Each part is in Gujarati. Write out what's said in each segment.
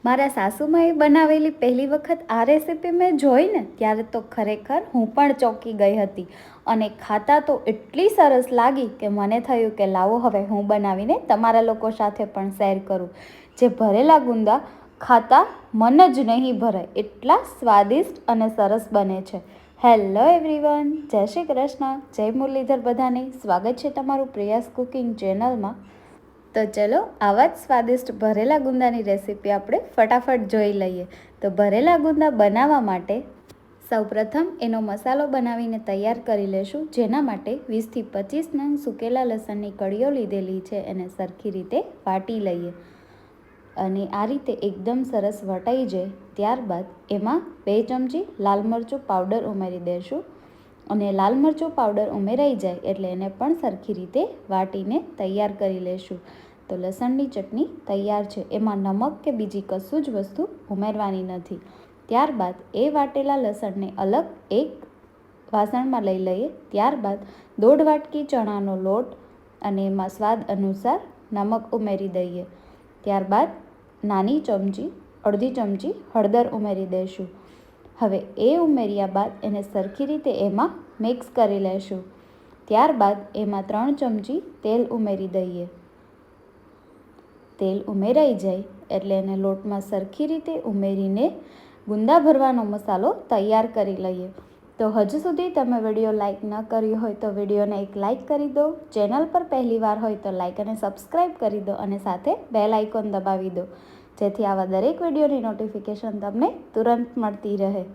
મારા સાસુમાએ બનાવેલી પહેલી વખત આ રેસીપી મેં જોઈને ત્યારે તો ખરેખર હું પણ ચોંકી ગઈ હતી અને ખાતા તો એટલી સરસ લાગી કે મને થયું કે લાવો હવે હું બનાવીને તમારા લોકો સાથે પણ શેર કરું. જે ભરેલા ગુંદા ખાતા મન જ નહીં ભરાય એટલા સ્વાદિષ્ટ અને સરસ બને છે. હેલો એવરીવન, જય શ્રી કૃષ્ણ, જય મુરલીધર બધાને. સ્વાગત છે તમારું પ્રિયાસ કુકિંગ ચેનલમાં. તો ચલો આવા જ સ્વાદિષ્ટ ભરેલા ગુંદાની રેસીપી આપણે ફટાફટ જોઈ લઈએ. તો ભરેલા ગુંદા બનાવવા માટે સૌપ્રથમ એનો મસાલો બનાવીને તૈયાર કરી લેશું. જેના માટે 20થી 25 નંગ સૂકેલા લસણની કળીઓ લીધેલી છે, એને સરખી રીતે વાટી લઈએ. અને આ રીતે એકદમ સરસ વટાઈ જાય ત્યારબાદ એમાં 2 ચમચી લાલ મરચું પાવડર ઉમેરી દઈશું. અને લાલ મરચું પાવડર ઉમેરાઈ જાય એટલે એને પણ સરખી રીતે વાટીને તૈયાર કરી લેશું. તો લસણની ચટણી તૈયાર છે. એમાં નમક કે બીજી કશું જ વસ્તુ ઉમેરવાની નથી. ત્યારબાદ એ વાટેલા લસણને અલગ એક વાસણમાં લઈ લઈએ. ત્યારબાદ 1.5 વાટકી ચણાનો લોટ અને એમાં સ્વાદ અનુસાર નમક ઉમેરી દઈએ. ત્યારબાદ નાની ચમચી અડધી ચમચી હળદર ઉમેરી દઈશું. હવે એ ઉમેર્યા બાદ એને સરખી રીતે એમાં મિક્સ કરી લેશું. ત્યારબાદ એમાં 3 ચમચી તેલ ઉમેરી દઈએ. તેલ ઉમેરાઈ જાય એટલે એને લોટમાં સરખી રીતે ઉમેરીને ગુંદા ભરવાનો મસાલો તૈયાર કરી લઈએ. તો હજુ સુધી તમે વિડીયો લાઇક ન કર્યો હોય તો વિડીયોને એક લાઇક કરી દો. ચેનલ પર પહેલી વાર હોય તો લાઇક અને સબસ્ક્રાઈબ કરી દો અને સાથે બેલ આઇકોન દબાવી દો, જેથી આવા દરેક વિડીયોની નોટિફિકેશન તમને તુરંત મળતી રહે.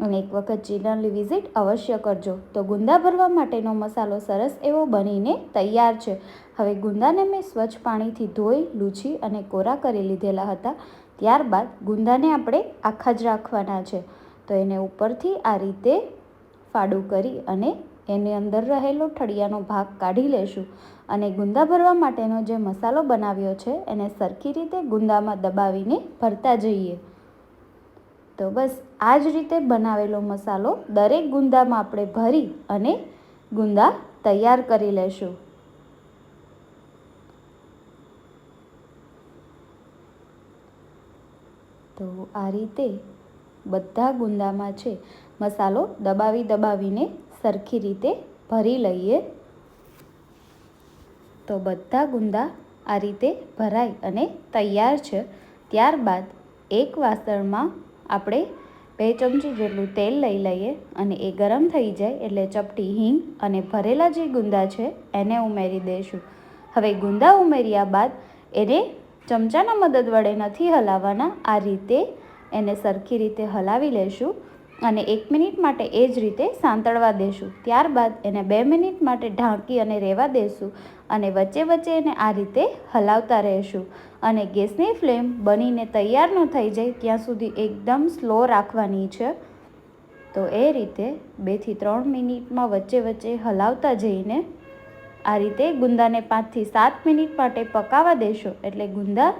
અને એક વખત ચેનલની વિઝિટ અવશ્ય કરજો. તો ગુંદા ભરવા માટેનો મસાલો સરસ એવો બનીને તૈયાર છે. હવે ગુંદાને મેં સ્વચ્છ પાણીથી ધોઈ લૂછી અને કોરા કરી લીધેલા હતા. ત્યારબાદ ગુંદાને આપણે આખા જ રાખવાના છે. તો એને ઉપરથી આ રીતે ફાડું કરી અને એની અંદર રહેલો ઠળિયાનો ભાગ કાઢી લેશું. અને ગુંદા ભરવા માટેનો જે મસાલો બનાવ્યો છે એને સરખી રીતે ગુંદામાં દબાવીને ભરતા જઈએ. તો બસ આ જ રીતે બનાવેલો મસાલો દરેક ગુંદામાં આપણે ભરી અને ગુંદા તૈયાર કરી લેશું. તો આ રીતે બધા ગુંદામાં છે મસાલો દબાવીને સરખી રીતે ભરી લઈએ. તો બધા ગુંદા આ રીતે ભરાઈ અને તૈયાર છે. ત્યારબાદ એક વાસણમાં આપણે 2 ચમચી જેટલું તેલ લઈ લઈએ અને એ ગરમ થઈ જાય એટલે ચપટી હિંગ અને ભરેલા જે ગુંદા છે એને ઉમેરી દઈશું. હવે ગુંદા ઉમેર્યા બાદ એને ચમચાના મદદ વડે નથી હલાવવાના, આ રીતે એને સરખી રીતે હલાવી લેશું અને 1 મિનિટ માટે એ જ રીતે સાંતળવા દેશું. ત્યારબાદ એને 2 મિનિટ માટે ઢાંકી અને રહેવા દેશું અને વચ્ચે વચ્ચે એને આ રીતે હલાવતા રહેશું. અને ગેસની ફ્લેમ બનીને તૈયાર ન થઈ જાય ત્યાં સુધી એકદમ સ્લો રાખવાની છે. તો એ રીતે 2 થી 3 મિનિટમાં વચ્ચે વચ્ચે હલાવતા જઈને આ રીતે ગુંદાને 5 થી 7 મિનિટ માટે પકાવવા દેશો એટલે ગુંદા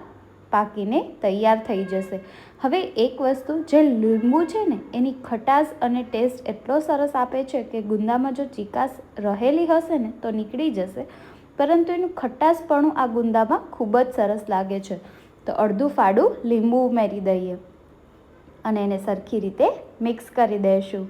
પાકીને તૈયાર થઈ જશે. હવે એક વસ્તુ, જે લીંબુ છે ને એની ખટાશ અને ટેસ્ટ એટલો સરસ આપે છે કે ગુંદામાં જો ચીકાશ રહેલી હશે ને તો નીકળી જશે, પરંતુ એનું ખટાશપણું આ ગુંદામાં ખૂબ જ સરસ લાગે છે. તો અડધું ફાડું લીંબુ ઉમેરી દઈએ અને એને સરખી રીતે મિક્સ કરી દઈશું.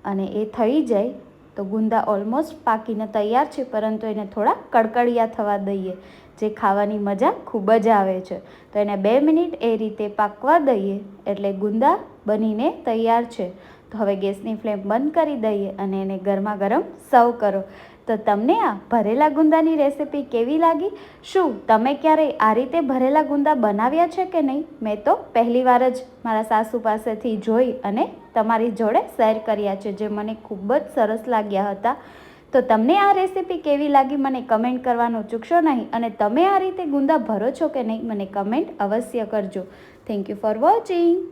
અને એ થઈ જાય તો ગુંદા ઓલમોસ્ટ પાકીને તૈયાર છે, પરંતુ એને થોડા કડકડિયા થવા દઈએ, જે ખાવાની મજા ખૂબ જ આવે છે. તો એને 2 મિનિટ એ રીતે પાકવા દઈએ એટલે ગુંદા બનીને તૈયાર છે. તો હવે ગેસની ફ્લેમ બંધ કરી દઈએ અને એને ગરમા ગરમ સર્વ કરો. તો તમને આ ભરેલા ગુંદાની રેસીપી કેવી લાગી? શું તમે ક્યારેય આ રીતે ભરેલા ગુંદા બનાવ્યા છે કે નહીં? મેં તો પહેલી વાર જ મારા સાસુ પાસેથી જોઈ અને તમારી જોડે શેર કર્યા છે, જે મને ખૂબ જ સરસ લાગ્યા હતા. તો તમને આ રેસીપી કેવી લાગી મને કમેન્ટ કરવાનું ચૂકશો નહીં. અને તમે આ રીતે ગુંદા ભરો છો કે નહીં મને કમેન્ટ અવશ્ય કરજો. Thank you for watching.